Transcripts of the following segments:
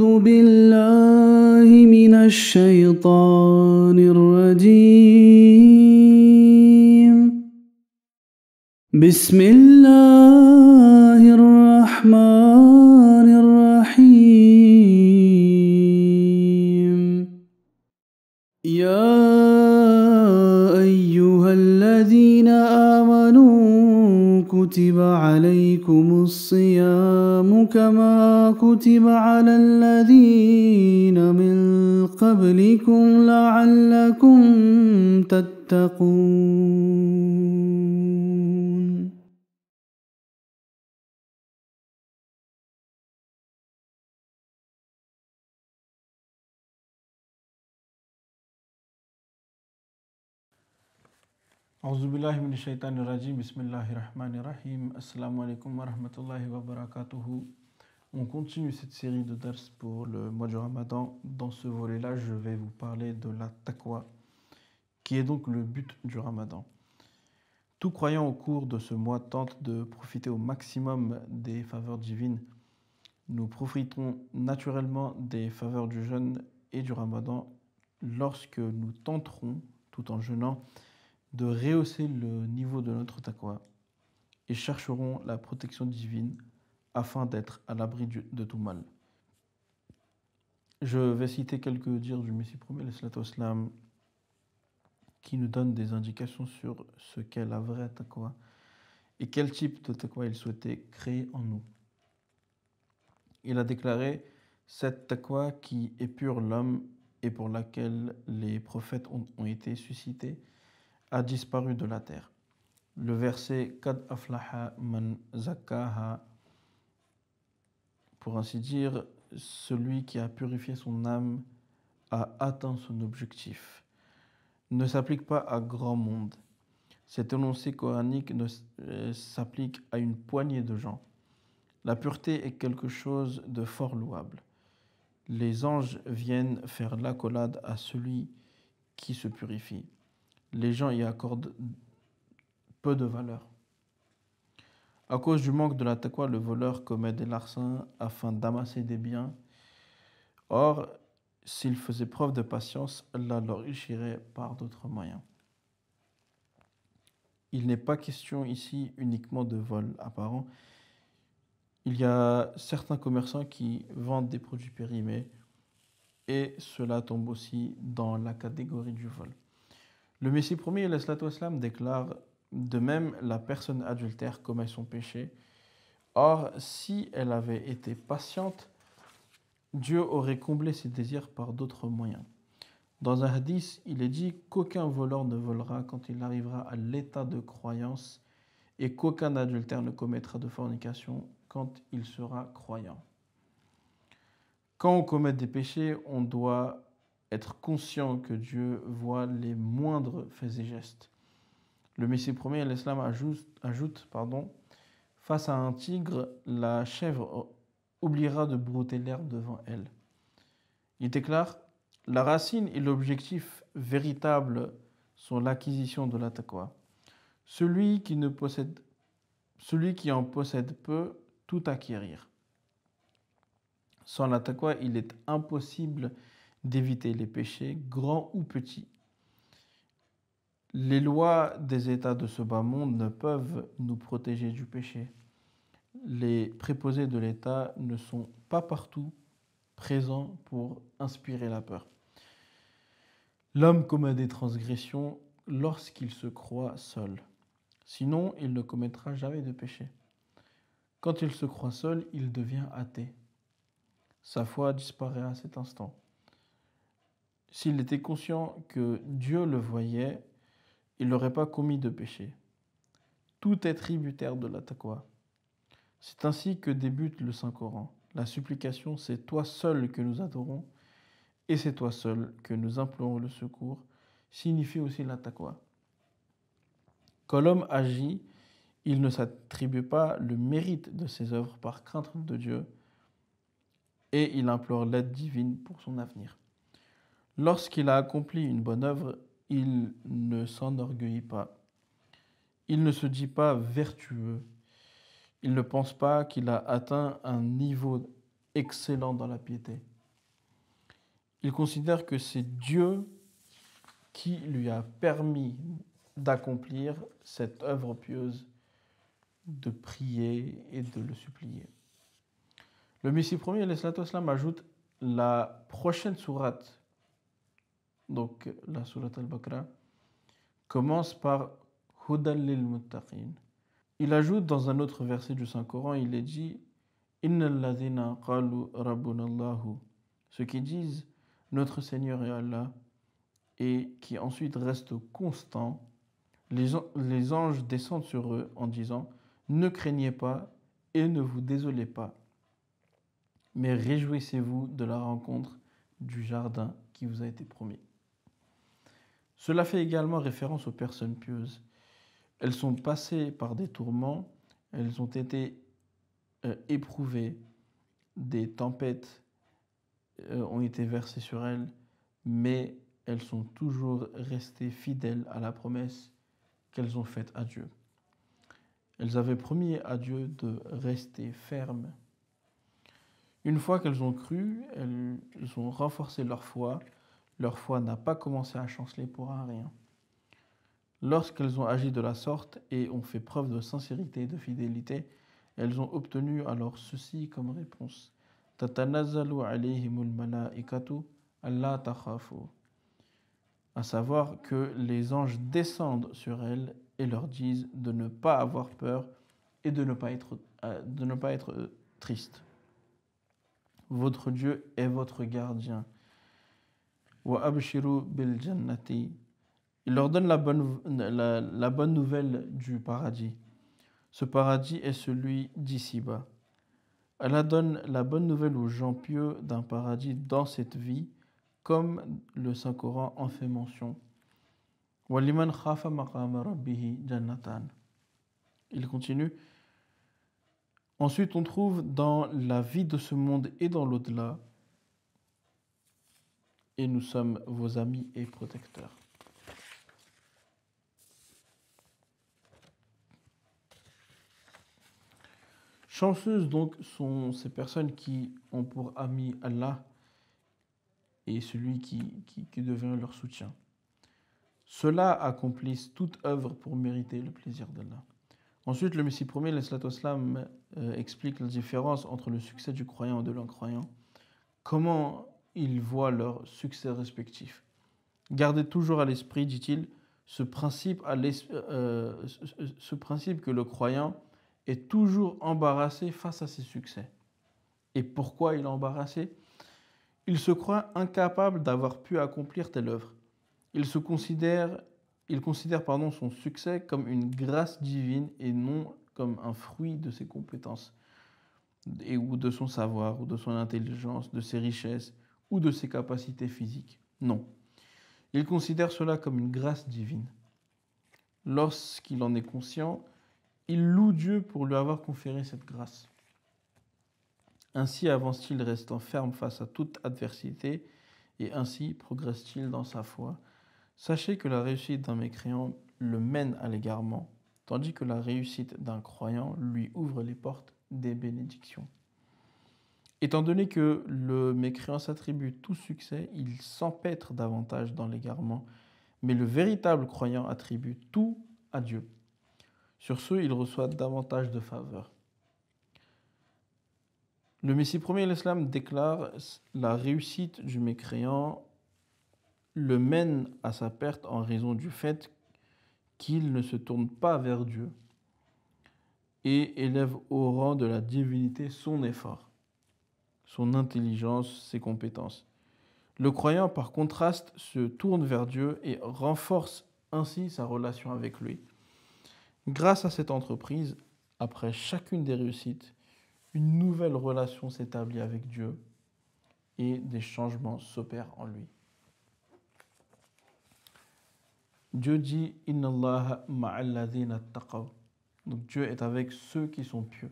أعوذ بالله من الشيطان الرجيم بسم الله الرحمن الرحيم يا أيها الذين آمنوا كتب عليكم الصيام كما كتب على الذين من قبلكم لعلكم تتقون. أعوذ بالله من الشيطان الرجيم بسم الله الرحمن الرحيم Assalamu alaikum wa rahmatullahi wa barakatuhu. On continue cette série de dars pour le mois du Ramadan. Dans ce volet-là, je vais vous parler de la taqwa, qui est donc le but du Ramadan. Tout croyant au cours de ce mois tente de profiter au maximum des faveurs divines. Nous profiterons naturellement des faveurs du jeûne et du Ramadan lorsque nous tenterons, tout en jeûnant, de rehausser le niveau de notre taqwa et chercherons la protection divine afin d'être à l'abri de tout mal. Je vais citer quelques dires du Messie premier, l'islam, qui nous donne des indications sur ce qu'est la vraie taqwa et quel type de taqwa il souhaitait créer en nous. Il a déclaré « Cette taqwa qui épure l'homme et pour laquelle les prophètes ont été suscités a disparu de la terre. » Le verset « Qad aflaha man zakkaha » pour ainsi dire, celui qui a purifié son âme a atteint son objectif, ne s'applique pas à grand monde. Cet énoncé coranique s'applique à une poignée de gens. La pureté est quelque chose de fort louable. Les anges viennent faire l'accolade à celui qui se purifie. Les gens y accordent peu de valeur. À cause du manque de la taqwa, le voleur commet des larcins afin d'amasser des biens. Or, s'il faisait preuve de patience, Allah l'enrichirait par d'autres moyens. Il n'est pas question ici uniquement de vol apparent. Il y a certains commerçants qui vendent des produits périmés et cela tombe aussi dans la catégorie du vol. Le Messie premier, l'islam, déclare de même la personne adultère commet son péché. Or, si elle avait été patiente, Dieu aurait comblé ses désirs par d'autres moyens. Dans un hadith, il est dit qu'aucun voleur ne volera quand il arrivera à l'état de croyance et qu'aucun adultère ne commettra de fornication quand il sera croyant. Quand on commet des péchés, on doit être conscient que Dieu voit les moindres faits et gestes. Le Messie premier, l'islam ajoute, face à un tigre, la chèvre oubliera de brouter l'herbe devant elle. Il déclare, la racine et l'objectif véritable sont l'acquisition de la taqwa. Celui qui en possède peu, tout acquérir. Sans la taqwa, il est impossible d'éviter les péchés, grands ou petits. Les lois des États de ce bas monde ne peuvent nous protéger du péché. Les préposés de l'État ne sont pas partout présents pour inspirer la peur. L'homme commet des transgressions lorsqu'il se croit seul. Sinon, il ne commettra jamais de péché. Quand il se croit seul, il devient athée. Sa foi disparaît à cet instant. S'il était conscient que Dieu le voyait, il n'aurait pas commis de péché. Tout est tributaire de la taqwa. C'est ainsi que débute le Saint-Coran. La supplication, c'est toi seul que nous adorons et c'est toi seul que nous implorons le secours, signifie aussi la taqwa. Quand l'homme agit, il ne s'attribue pas le mérite de ses œuvres par crainte de Dieu et il implore l'aide divine pour son avenir. Lorsqu'il a accompli une bonne œuvre, il ne s'enorgueillit pas. Il ne se dit pas vertueux. Il ne pense pas qu'il a atteint un niveau excellent dans la piété. il considère que c'est Dieu qui lui a permis d'accomplir cette œuvre pieuse de prier et de le supplier. Le Messie premier, alayhi salatu wassalam, ajoute la prochaine sourate, donc la sourate al-Baqarah, commence par Hudan lil muttaqin. Il ajoute dans un autre verset du Saint-Coran, il est dit Innal ladhina qalu rabbuna Allahu, ceux qui disent notre Seigneur est Allah et qui ensuite restent constants, les anges descendent sur eux en disant ne craignez pas et ne vous désolez pas, mais réjouissez-vous de la rencontre du jardin qui vous a été promis. Cela fait également référence aux personnes pieuses. Elles sont passées par des tourments, elles ont été éprouvées, des tempêtes ont été versées sur elles, mais elles sont toujours restées fidèles à la promesse qu'elles ont faite à Dieu. Elles avaient promis à Dieu de rester fermes. Une fois qu'elles ont cru, elles ont renforcé leur foi. Leur foi n'a pas commencé à chanceler pour un rien. Lorsqu'elles ont agi de la sorte et ont fait preuve de sincérité et de fidélité, elles ont obtenu alors ceci comme réponse. Tatanazzalu alayhimul malaikatu alla takhafu. À savoir que les anges descendent sur elles et leur disent de ne pas avoir peur et de ne pas être triste. Votre Dieu est votre gardien. Wa abshiru bil jannati. Il leur donne la bonne nouvelle du paradis. Ce paradis est celui d'ici-bas. Allah donne la bonne nouvelle aux gens pieux d'un paradis dans cette vie, comme le Saint-Coran en fait mention. وَلِمَنْ خَافَ مَقَامَ رَبِّهِ جَنَّتَانِ. Il continue. Ensuite, on trouve dans la vie de ce monde et dans l'au-delà, et nous sommes vos amis et protecteurs. Chanceuses donc sont ces personnes qui ont pour ami Allah et celui qui devient leur soutien. Ceux-là accomplissent toute œuvre pour mériter le plaisir d'Allah. Ensuite, le Messie premier, alayhi salatu wassalam, explique la différence entre le succès du croyant et de l'incroyant. Comment ils voient leurs succès respectifs. Gardez toujours à l'esprit, dit-il, ce principe que le croyant est toujours embarrassé face à ses succès. Et pourquoi il est embarrassé? Il se croit incapable d'avoir pu accomplir telle œuvre. Il considère son succès comme une grâce divine et non comme un fruit de ses compétences, ou de son savoir, ou de son intelligence, de ses richesses, ou de ses capacités physiques. Non. Il considère cela comme une grâce divine. Lorsqu'il en est conscient, il loue Dieu pour lui avoir conféré cette grâce. Ainsi avance-t-il restant ferme face à toute adversité et ainsi progresse-t-il dans sa foi. Sachez que la réussite d'un mécréant le mène à l'égarement, tandis que la réussite d'un croyant lui ouvre les portes des bénédictions. Étant donné que le mécréant s'attribue tout succès, il s'empêtre davantage dans l'égarement, mais le véritable croyant attribue tout à Dieu. Sur ce, il reçoit davantage de faveurs. Le Messie premier, l'Islam, déclare la réussite du mécréant le mène à sa perte en raison du fait qu'il ne se tourne pas vers Dieu et élève au rang de la divinité son effort, son intelligence, ses compétences. Le croyant, par contraste, se tourne vers Dieu et renforce ainsi sa relation avec lui. Grâce à cette entreprise, après chacune des réussites, une nouvelle relation s'établit avec Dieu et des changements s'opèrent en lui. Dieu dit « Inna Allaha ma'al ladhina taqaw ». Donc Dieu est avec ceux qui sont pieux.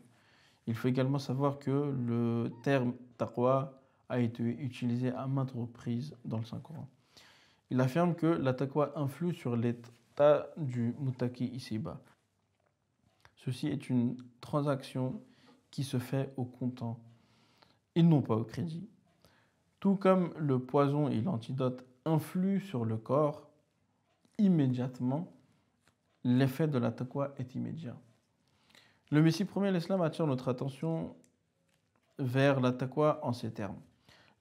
Il faut également savoir que le terme taqwa a été utilisé à maintes reprises dans le Saint-Coran. Il affirme que la taqwa influe sur l'état du muttaqi ici-bas. Ceci est une transaction qui se fait au comptant et non pas au crédit. Tout comme le poison et l'antidote influent sur le corps immédiatement, l'effet de la taqwa est immédiat. Le Messie premier, l'Islam, attire notre attention vers la taqwa en ces termes.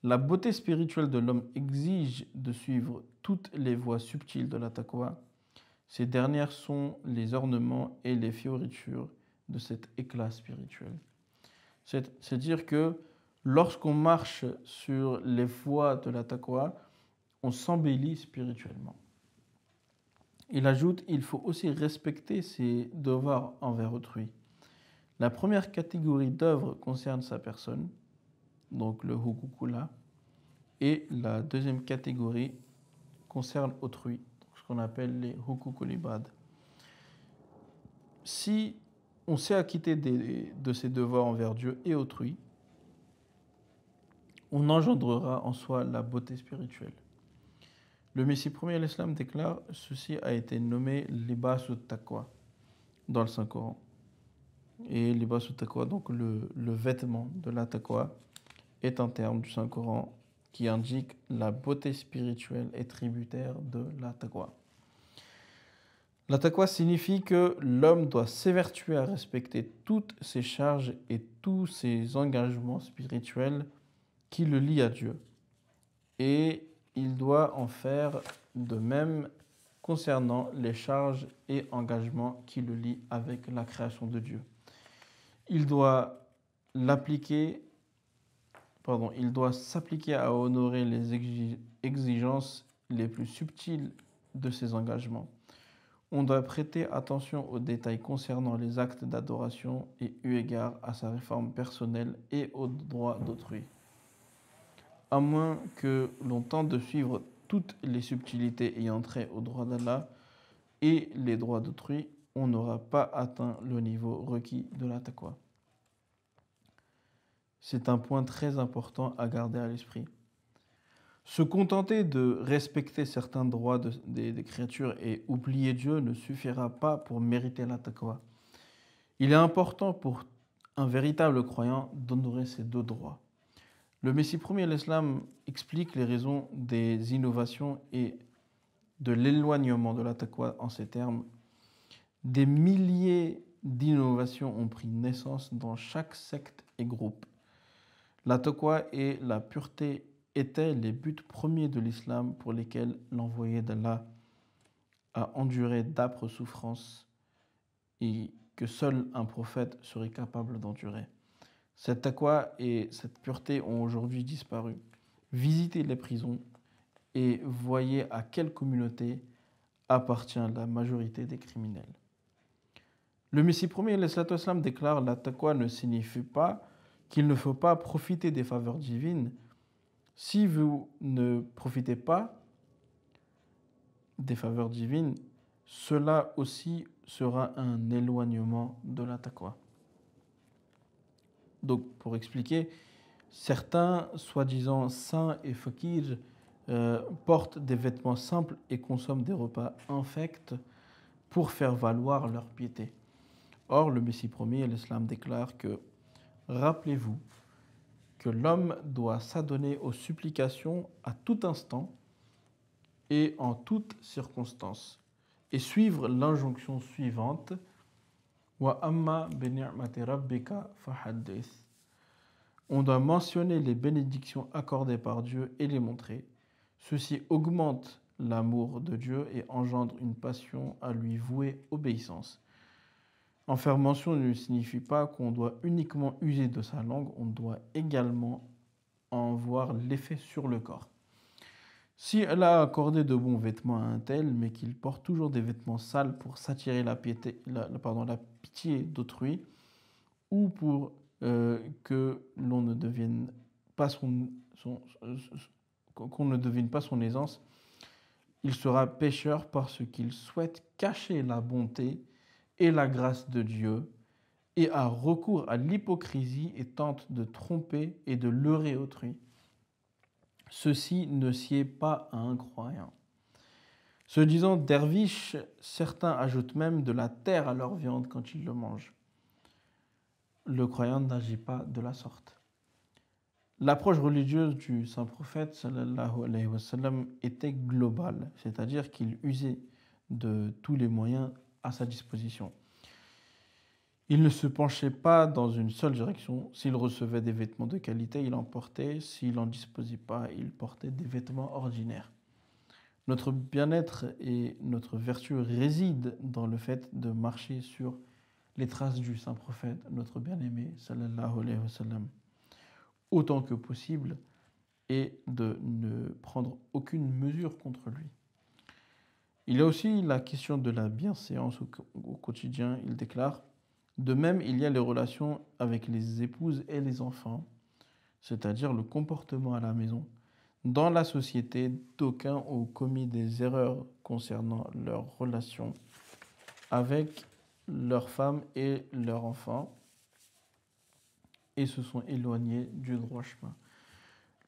La beauté spirituelle de l'homme exige de suivre toutes les voies subtiles de la taqwa. Ces dernières sont les ornements et les fioritures de cet éclat spirituel. C'est-à-dire que lorsqu'on marche sur les voies de la taqwa, on s'embellit spirituellement. Il ajoute, il faut aussi respecter ses devoirs envers autrui. La première catégorie d'œuvres concerne sa personne, donc le hukukula, et la deuxième catégorie concerne autrui, ce qu'on appelle les hukukul ibad. Si on s'est acquitté de ses devoirs envers Dieu et autrui, on engendrera en soi la beauté spirituelle. Le Messie premier, l'Islam, déclare « Ceci a été nommé libas ut-taqwa » dans le Saint-Coran. Et libas ut-taqwa, donc le vêtement de la taqwa, est un terme du Saint-Coran qui indique la beauté spirituelle et tributaire de la taqwa. La taqwa signifie que l'homme doit s'évertuer à respecter toutes ses charges et tous ses engagements spirituels qui le lient à Dieu. Et il doit en faire de même concernant les charges et engagements qui le lient avec la création de Dieu. Il doit s'appliquer à honorer les exigences les plus subtiles de ses engagements. On doit prêter attention aux détails concernant les actes d'adoration et eu égard à sa réforme personnelle et aux droits d'autrui. À moins que l'on tente de suivre toutes les subtilités ayant trait aux droits d'Allah et les droits d'autrui, on n'aura pas atteint le niveau requis de la taqwa. C'est un point très important à garder à l'esprit. Se contenter de respecter certains droits des créatures et oublier Dieu ne suffira pas pour mériter la taqwa. Il est important pour un véritable croyant d'honorer ces deux droits. Le Messie premier, l'Islam, explique les raisons des innovations et de l'éloignement de la taqwa en ces termes. Des milliers d'innovations ont pris naissance dans chaque secte et groupe. La taqwa et la pureté étaient les buts premiers de l'islam pour lesquels l'envoyé d'Allah a enduré d'âpres souffrances et que seul un prophète serait capable d'endurer. Cette taqwa et cette pureté ont aujourd'hui disparu. Visitez les prisons et voyez à quelle communauté appartient la majorité des criminels. Le Messie premier, l'Islam, déclare « La taqwa ne signifie pas qu'il ne faut pas profiter des faveurs divines. Si vous ne profitez pas des faveurs divines, cela aussi sera un éloignement de la taqwa. » Donc, pour expliquer, certains, soi-disant saints et fakirs, portent des vêtements simples et consomment des repas infects pour faire valoir leur piété. Or, le Messie premier, l'Islam, déclare que « Rappelez-vous que l'homme doit s'adonner aux supplications à tout instant et en toutes circonstances et suivre l'injonction suivante Wa amma bi ni'mati rabbika fahaddith. On doit mentionner les bénédictions accordées par Dieu et les montrer. Ceci augmente l'amour de Dieu et engendre une passion à lui vouer obéissance. En faire mention ne signifie pas qu'on doit uniquement user de sa langue, on doit également en voir l'effet sur le corps. Si elle a accordé de bons vêtements à un tel, mais qu'il porte toujours des vêtements sales pour s'attirer la pitié d'autrui, ou pour que l'on ne devienne pas qu'on ne devine pas son aisance, il sera pécheur parce qu'il souhaite cacher la bonté et la grâce de Dieu et a recours à l'hypocrisie et tente de tromper et de leurrer autrui. Ceci ne sied pas à un croyant. Se disant derviches, certains ajoutent même de la terre à leur viande quand ils le mangent. Le croyant n'agit pas de la sorte. L'approche religieuse du saint prophète sallallahu alayhi wa sallam était globale, c'est-à-dire qu'il usait de tous les moyens à sa disposition. Il ne se penchait pas dans une seule direction. S'il recevait des vêtements de qualité, il en portait. S'il n'en disposait pas, il portait des vêtements ordinaires. Notre bien-être et notre vertu résident dans le fait de marcher sur les traces du saint prophète, notre bien-aimé, sallallahu alayhi wa sallam, autant que possible, et de ne prendre aucune mesure contre lui. Il y a aussi la question de la bienséance au quotidien. Il déclare: de même, il y a les relations avec les épouses et les enfants, c'est-à-dire le comportement à la maison. Dans la société, d'aucuns ont commis des erreurs concernant leurs relations avec leurs femmes et leurs enfants et se sont éloignés du droit chemin.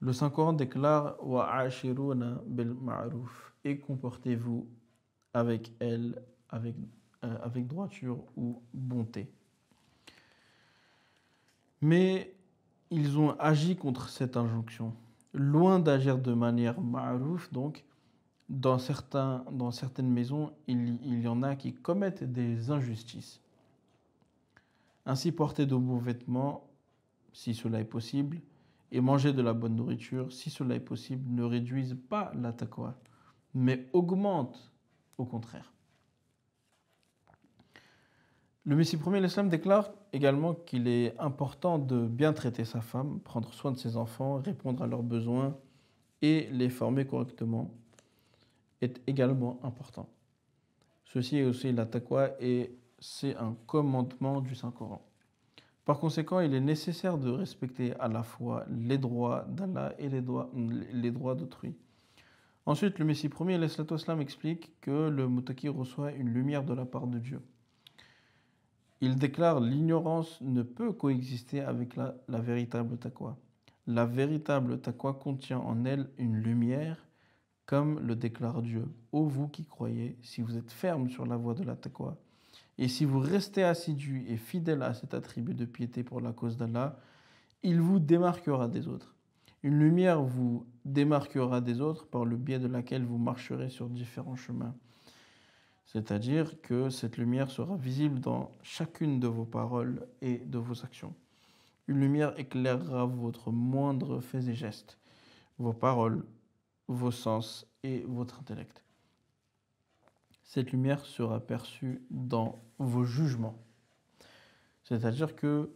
Le Saint-Coran déclare: Wa'ashiruna bil ma'ruf, et comportez-vous avec elle avec droiture ou bonté. Mais ils ont agi contre cette injonction. Loin d'agir de manière ma'rouf, donc, dans certaines maisons, il y en a qui commettent des injustices. Ainsi, porter de beaux vêtements, si cela est possible, et manger de la bonne nourriture, si cela est possible, ne réduisent pas la taqwa, mais augmentent au contraire. Le Messie premier, l'Islam, déclare également qu'il est important de bien traiter sa femme, prendre soin de ses enfants, répondre à leurs besoins et les former correctement est également important. Ceci est aussi la taqwa et c'est un commandement du Saint-Coran. Par conséquent, il est nécessaire de respecter à la fois les droits d'Allah et les droits d'autrui. Ensuite, le Messie premier, l'Islam, explique que le muttaqi reçoit une lumière de la part de Dieu. Il déclare: l'ignorance ne peut coexister avec la véritable taqwa. La véritable taqwa contient en elle une lumière, comme le déclare Dieu. Ô vous qui croyez, si vous êtes fermes sur la voie de la taqwa, et si vous restez assidus et fidèles à cet attribut de piété pour la cause d'Allah, il vous démarquera des autres. Une lumière vous démarquera des autres par le biais de laquelle vous marcherez sur différents chemins. C'est-à-dire que cette lumière sera visible dans chacune de vos paroles et de vos actions. Une lumière éclairera votre moindre fait et geste, vos paroles, vos sens et votre intellect. Cette lumière sera perçue dans vos jugements. C'est-à-dire que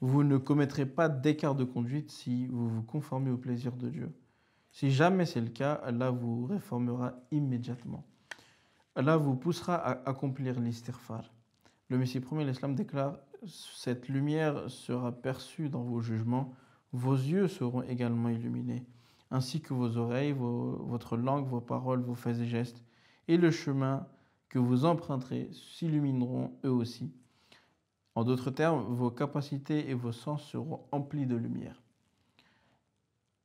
vous ne commettrez pas d'écart de conduite si vous vous conformez au plaisir de Dieu. Si jamais c'est le cas, Allah vous réformera immédiatement. Allah vous poussera à accomplir l'istighfar. Le Messie premier, l'Islam, déclare: cette lumière sera perçue dans vos jugements, vos yeux seront également illuminés, ainsi que vos oreilles, votre langue, vos paroles, vos faits et gestes, et le chemin que vous emprunterez s'illumineront eux aussi. En d'autres termes, vos capacités et vos sens seront emplis de lumière.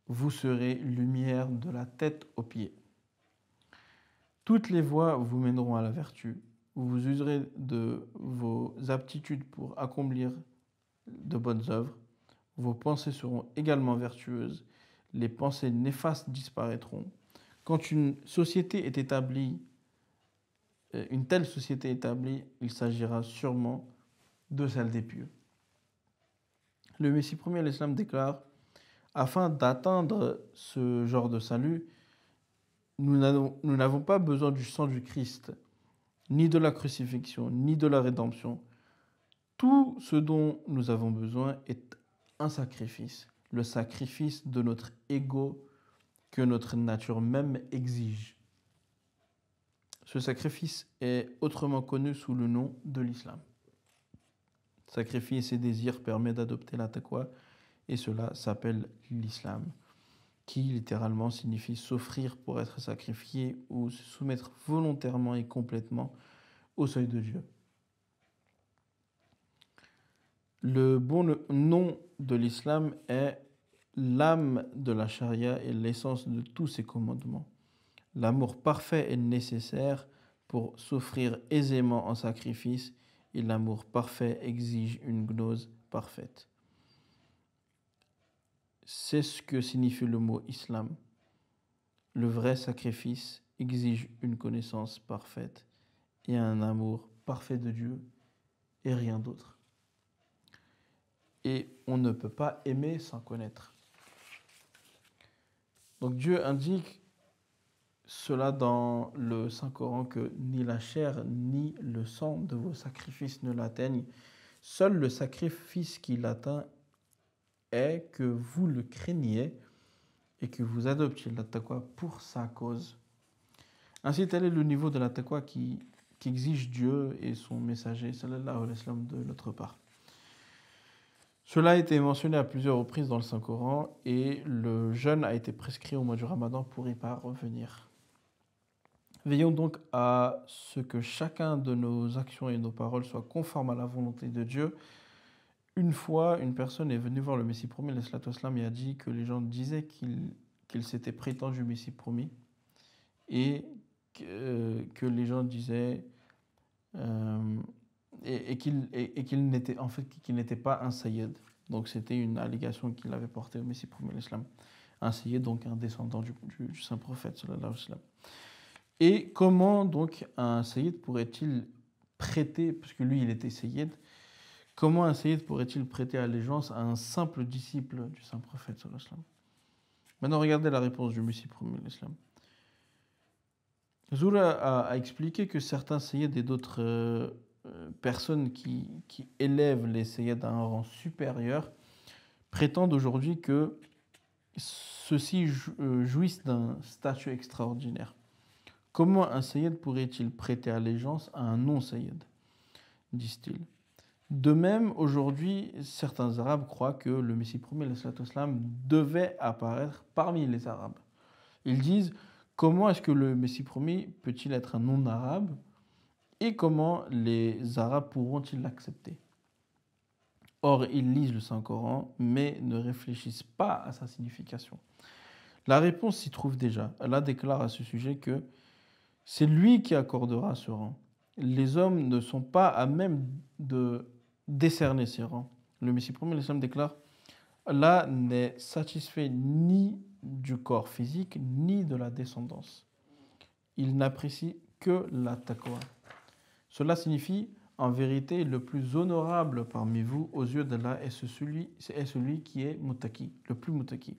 Vous serez lumière de la tête aux pieds. Toutes les voies vous mèneront à la vertu. Vous userez de vos aptitudes pour accomplir de bonnes œuvres. Vos pensées seront également vertueuses. Les pensées néfastes disparaîtront. Quand une société est établie, une telle société est établie, il s'agira sûrement de celle des pieux. Le Messie premier, l'Islam, déclare: afin d'atteindre ce genre de salut, nous n'avons pas besoin du sang du Christ, ni de la crucifixion, ni de la rédemption. Tout ce dont nous avons besoin est un sacrifice, le sacrifice de notre ego que notre nature même exige. Ce sacrifice est autrement connu sous le nom de l'islam. Sacrifier ses désirs permet d'adopter la taqwa et cela s'appelle l'islam, qui littéralement signifie s'offrir pour être sacrifié ou se soumettre volontairement et complètement au seuil de Dieu. Le bon nom de l'islam est l'âme de la charia et l'essence de tous ses commandements. L'amour parfait est nécessaire pour s'offrir aisément en sacrifice et l'amour parfait exige une gnose parfaite. c'est ce que signifie le mot islam. Le vrai sacrifice exige une connaissance parfaite et un amour parfait de Dieu et rien d'autre. Et on ne peut pas aimer sans connaître. Donc Dieu indique cela dans le Saint-Coran que ni la chair ni le sang de vos sacrifices ne l'atteignent. Seul le sacrifice qui l'atteint est que vous le craigniez et que vous adoptiez la taqwa pour sa cause. Ainsi, tel est le niveau de la taqwa qu'exige Dieu et son messager, sallallahu alayhi wa sallam, de notre part. Cela a été mentionné à plusieurs reprises dans le Saint-Coran et le jeûne a été prescrit au mois du Ramadan pour y parvenir. Veillons donc à ce que chacun de nos actions et nos paroles soient conformes à la volonté de Dieu. Une fois, une personne est venue voir le Messie promis, et a dit que les gens disaient qu'il s'était prétendu Messie promis et que les gens disaient qu'il n'était pas un sayyid. Donc c'était une allégation qu'il avait portée au Messie promis l'islam. Un sayyid, donc un descendant du saint prophète sallallahu alayhi wa sallam. Et comment donc un sayyid pourrait-il prêter, parce que lui il était sayyid, comment un sayyid pourrait-il prêter allégeance à un simple disciple du saint prophète sallallahu alayhi wa sallam? Maintenant regardez la réponse du Messie promis l'islam. Zoura a expliqué que certains sayyids et d'autres personnes qui élèvent les sayyids à un rang supérieur prétendent aujourd'hui que ceux-ci jouissent d'un statut extraordinaire. Comment un sayyid pourrait-il prêter allégeance à un non-sayyid, disent-ils. De même, aujourd'hui, certains Arabes croient que le Messie promis devait apparaître parmi les Arabes. Ils disent: comment est-ce que le Messie promis peut-il être un non-arabe et comment les Arabes pourront-ils l'accepter? Or, ils lisent le Saint-Coran, mais ne réfléchissent pas à sa signification. La réponse s'y trouve déjà. Allah déclare à ce sujet que c'est lui qui accordera ce rang. Les hommes ne sont pas à même de décerner ces rangs. Le Messie promis, l'islam déclare: Allah n'est satisfait ni du corps physique, ni de la descendance. Il n'apprécie que la taqwa. Cela signifie, en vérité, le plus honorable parmi vous aux yeux d'Allah est celui qui est muttaqi, le plus muttaqi.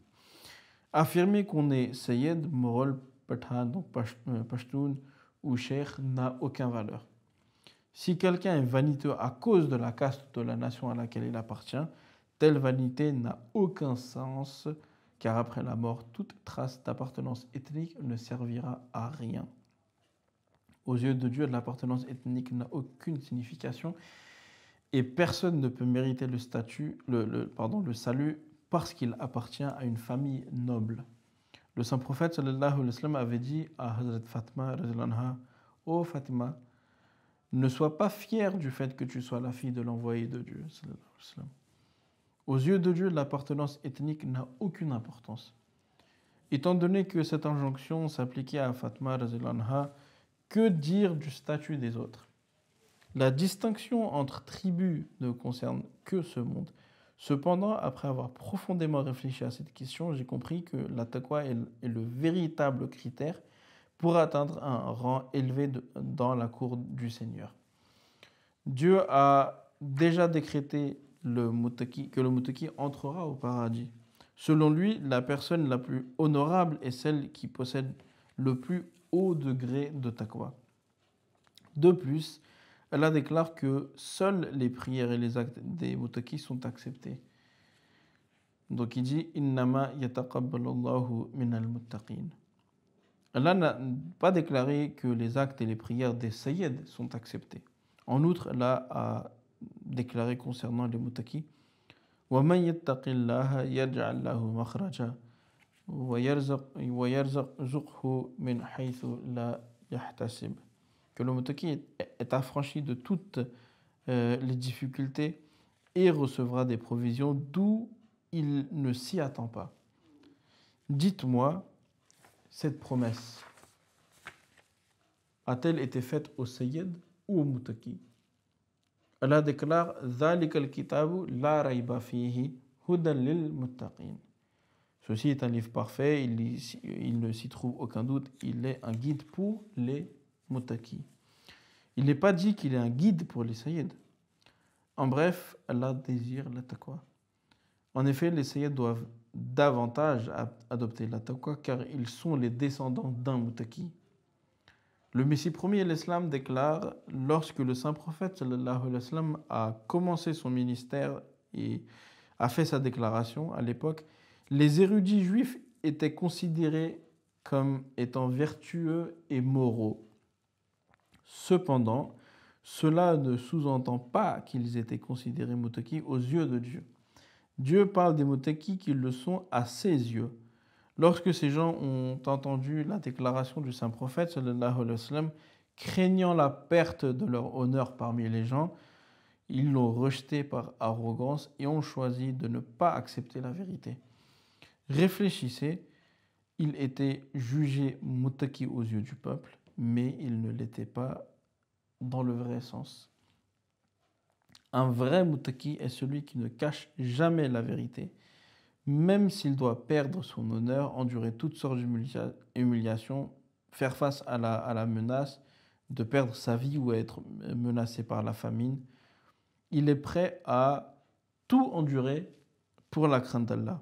Affirmer qu'on est sayyid, morol, pathan, donc pashtun ou sheikh n'a aucune valeur. Si quelqu'un est vaniteux à cause de la caste de la nation à laquelle il appartient, telle vanité n'a aucun sens, car après la mort, toute trace d'appartenance ethnique ne servira à rien. Aux yeux de Dieu, l'appartenance ethnique n'a aucune signification et personne ne peut mériter le salut parce qu'il appartient à une famille noble. Le saint prophète sallallahu alayhi wa sallam avait dit à Hazrat Fatima: ô Fatima, ne sois pas fière du fait que tu sois la fille de l'envoyé de Dieu sallallahu alayhi wa sallam. Aux yeux de Dieu, l'appartenance ethnique n'a aucune importance. Étant donné que cette injonction s'appliquait à Fatima, que dire du statut des autres? La distinction entre tribus ne concerne que ce monde. Cependant, après avoir profondément réfléchi à cette question, j'ai compris que la taqwa est le véritable critère pour atteindre un rang élevé dans la cour du Seigneur. Dieu a déjà décrété que le muttaqi entrera au paradis. Selon lui, la personne la plus honorable est celle qui possède le plus haut degré de taqwa. De plus, Allah déclare que seules les prières et les actes des muttaqis sont acceptés. Donc il dit: Innama yataqabbalullahu minal muttaqin. Allah n'a pas déclaré que les actes et les prières des sayyids sont acceptés. En outre, Allah a déclaré concernant les muttaqis: Wa man yattaqillaha yaj'al lahu makhraja wa yarzuqhu min haythu la yahtasib. Que le muttaqi est affranchi de toutes les difficultés et recevra des provisions d'où il ne s'y attend pas. Dites-moi, cette promesse a-t-elle été faite au sayyid ou au muttaqi? Allah déclare: Dhalika al-kitabu la rayba fihi hudan lil muttaqin. Ceci est un livre parfait, il ne s'y trouve aucun doute, il est un guide pour les muttaqis. Il n'est pas dit qu'il est un guide pour les sayyid. En bref, Allah désire la taqwa. En effet, les sayyid doivent davantage adopter la taqwa car ils sont les descendants d'un muttaqi. Le Messie premier, l'Islam, déclare lorsque le saint prophète sallallahu alayhi wa sallam a commencé son ministère et a fait sa déclaration à l'époque, les érudits juifs étaient considérés comme étant vertueux et moraux. Cependant, cela ne sous-entend pas qu'ils étaient considérés muttaqis aux yeux de Dieu. Dieu parle des muttaqis qui le sont à ses yeux. Lorsque ces gens ont entendu la déclaration du saint prophète, sallallahu alayhi wa sallam, craignant la perte de leur honneur parmi les gens, ils l'ont rejeté par arrogance et ont choisi de ne pas accepter la vérité. Réfléchissez, il était jugé muttaqi aux yeux du peuple, mais il ne l'était pas dans le vrai sens. Un vrai muttaqi est celui qui ne cache jamais la vérité, même s'il doit perdre son honneur, endurer toutes sortes d'humiliations, faire face à la menace de perdre sa vie ou être menacé par la famine. Il est prêt à tout endurer pour la crainte d'Allah.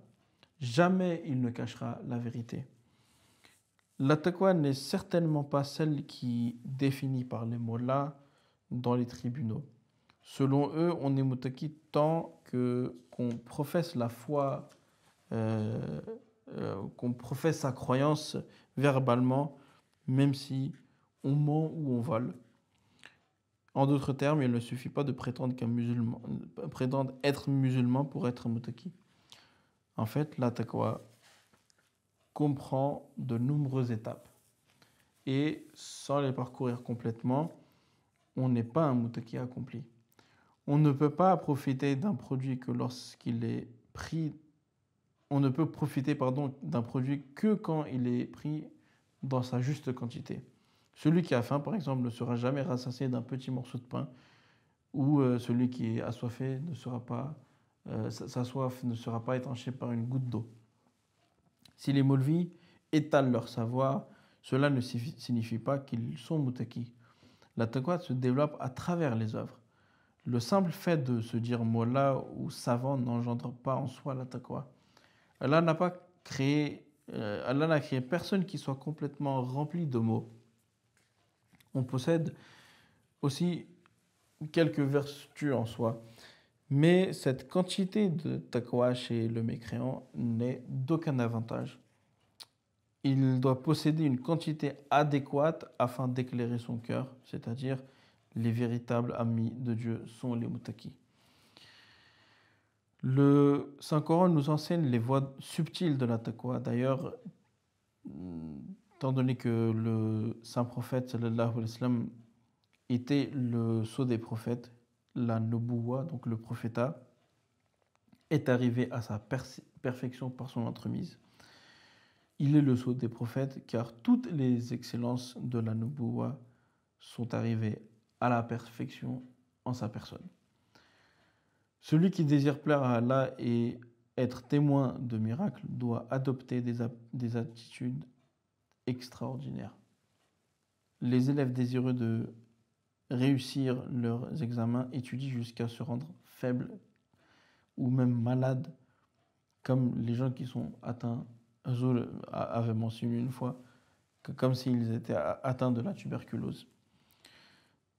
Jamais il ne cachera la vérité. La taqwa n'est certainement pas celle qui est définie par les mollahs dans les tribunaux. Selon eux, on est muttaqi tant qu'on professe la foi, qu'on professe sa croyance verbalement, même si on ment ou on vole. En d'autres termes, il ne suffit pas de prétendre être musulman pour être muttaqi. En fait, la taqwa comprend de nombreuses étapes. Et sans les parcourir complètement, on n'est pas un muttaqi accompli. On ne peut pas profiter d'un produit que lorsqu'il est pris. On ne peut profiter d'un produit que quand il est pris dans sa juste quantité. Celui qui a faim, par exemple, ne sera jamais rassasié d'un petit morceau de pain, ou celui qui est assoiffé sa soif ne sera pas étanchée par une goutte d'eau. Si les Maulvis étalent leur savoir, cela ne signifie pas qu'ils sont muttaqis. La taqwa se développe à travers les œuvres. Le simple fait de se dire mollah ou savant n'engendre pas en soi la taqwa. Allah n'a créé personne qui soit complètement rempli de mots. On possède aussi quelques vertus en soi, mais cette quantité de taqwa chez le mécréant n'est d'aucun avantage. Il doit posséder une quantité adéquate afin d'éclairer son cœur, c'est-à-dire les véritables amis de Dieu sont les muttaqis. Le Saint-Coran nous enseigne les voies subtiles de la taqwa. D'ailleurs, étant donné que le Saint-Prophète sallallahu alayhi wa sallam était le sceau des prophètes, la nubuwa, donc le prophétat, est arrivé à sa perfection par son entremise. Il est le sceau des prophètes car toutes les excellences de la nubuwa sont arrivées à la perfection en sa personne. Celui qui désire plaire à Allah et être témoin de miracles doit adopter des attitudes extraordinaires. Les élèves désireux de réussir leurs examens étudient jusqu'à se rendre faibles ou même malades, comme les gens qui sont atteints, Azul avait mentionné une fois, comme s'ils étaient atteints de la tuberculose.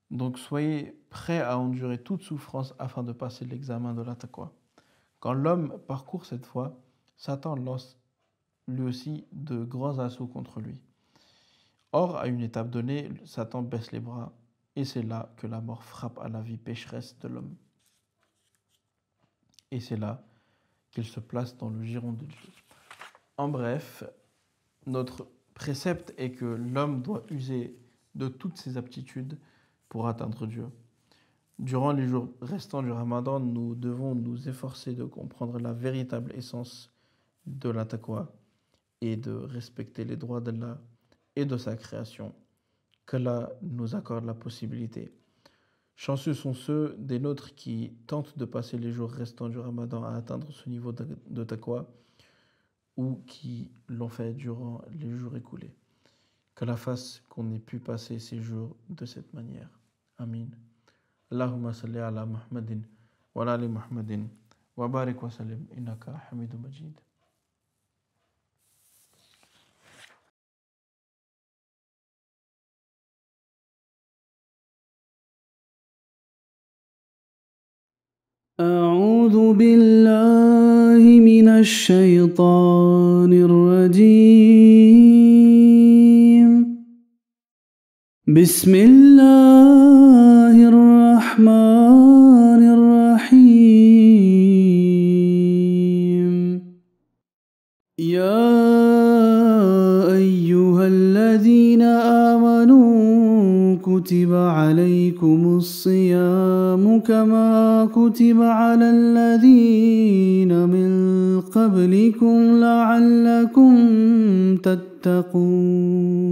Donc soyez prêts à endurer toute souffrance afin de passer l'examen de la taqwa. Quand l'homme parcourt cette voie, Satan lance lui aussi de grands assauts contre lui. Or, à une étape donnée, Satan baisse les bras et c'est là que la mort frappe à la vie pécheresse de l'homme. Et c'est là qu'il se place dans le giron de Dieu. En bref, notre précepte est que l'homme doit user de toutes ses aptitudes pour atteindre Dieu. Durant les jours restants du Ramadan, nous devons nous efforcer de comprendre la véritable essence de la taqwa et de respecter les droits d'Allah et de sa création. Qu'Allah nous accorde la possibilité. Chanceux sont ceux des nôtres qui tentent de passer les jours restants du Ramadan à atteindre ce niveau de taqwa ou qui l'ont fait durant les jours écoulés. Qu'Allah fasse qu'on ait pu passer ces jours de cette manière. Amin. Allahumma salli ala Muhammadin wa ala ali Muhammadin wa barik wa sallim innaka hamidun majid. أعوذ بالله من الشيطان الرجيم بسم الله الرحمن الرحيم يا أيها الذين آمنوا كتب عليكم الصيام كما كتب على الذين من قبلكم لعلكم تتقون